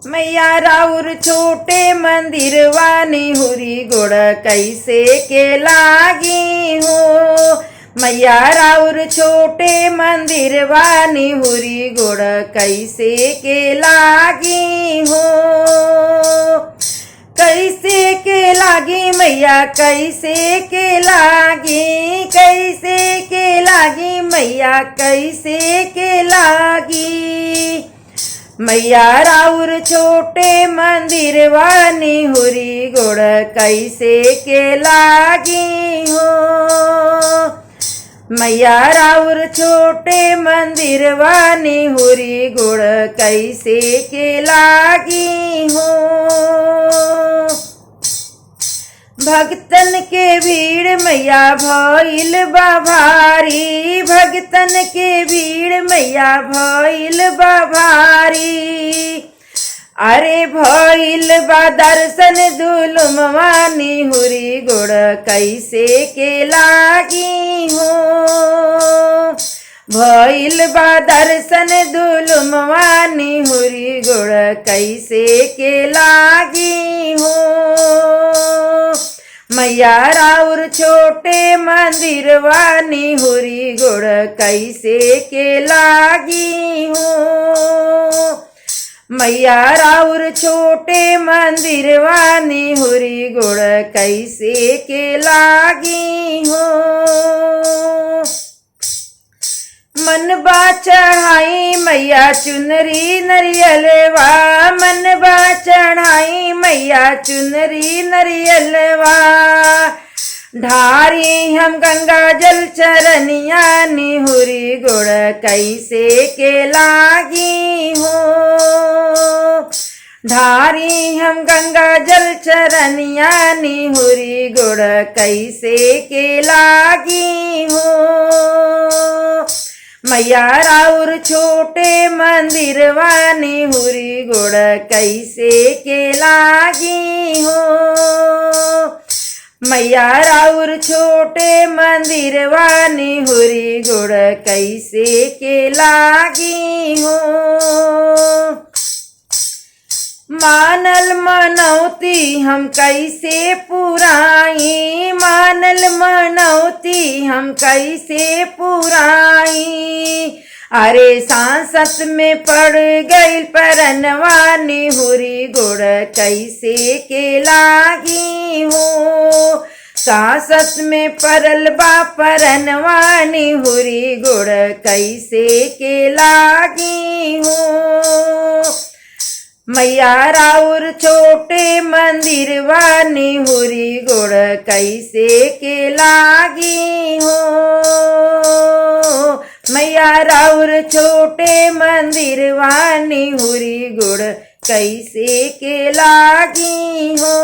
मैया राउर छोटे मंदिरवा निहुरी गोड़ कैसे के लागी हो। मैया राउर छोटे मंदिरवा निहुरी गोड़ कैसे के लागी हो। कैसे के लागी मैया कैसे के लागी, कैसे के लागी मैया कैसे के लागी। मैया राउर छोटे मंदिरवा निहुरी गोड़ कैसे के लागी हो। मैया राउर छोटे मंदिरवा निहुरी गोड़ कैसे के लागी हो। भक्तन के भीड़ मैया भइल बा भारी, भक्तन के भीड़ मैया भइल बा भारी। अरे भइल बा दर्शन दुलुमवा निहुरी गोड़ कैसे के लागी हो। भइल बा दर्शन दुलुमवा निहुरी गोड़ कैसे के लागी हो। मैया राउर छोटे मंदिरवा निहुरी गोड़ कैसे के लागी हो। मैया राउर छोटे मंदिरवा निहुरी गोड़ कैसे के लागी हो। मनबा चढ़ाई मैया चुनरी नरियलवा, मनबा चढ़ाई मैया चुनरी नरियलवा। ढारी हम गंगा जल चरनिया निहुरी गोड़ कैसे के लागी हो। ढारी हम गंगा जल चरनिया निहुरी गोड़ कैसे के लागी हो। मैया राउर छोटे मंदिरवा निहुरी गोड़ कैसे के लागी हो। मैया राउर छोटे मंदिरवा निहुरी गोड़ कैसे के लागी हो। मानल मनौती हम कैसे पुराई, मानल मनौती हम कैसे पुराई। अरे सांसत में पड़ गई परनवा निहुरी गोड़ कैसे के लागी हो। सांसत में परल बा परनवा निहुरी गोड़ कैसे के लागी हो। मैया राउर छोटे मंदिरवा निहुरी गोड़ कैसे के लागी हो। मैया राउर छोटे मंदिरवा निहुरी गोड़ कैसे के लागी हो।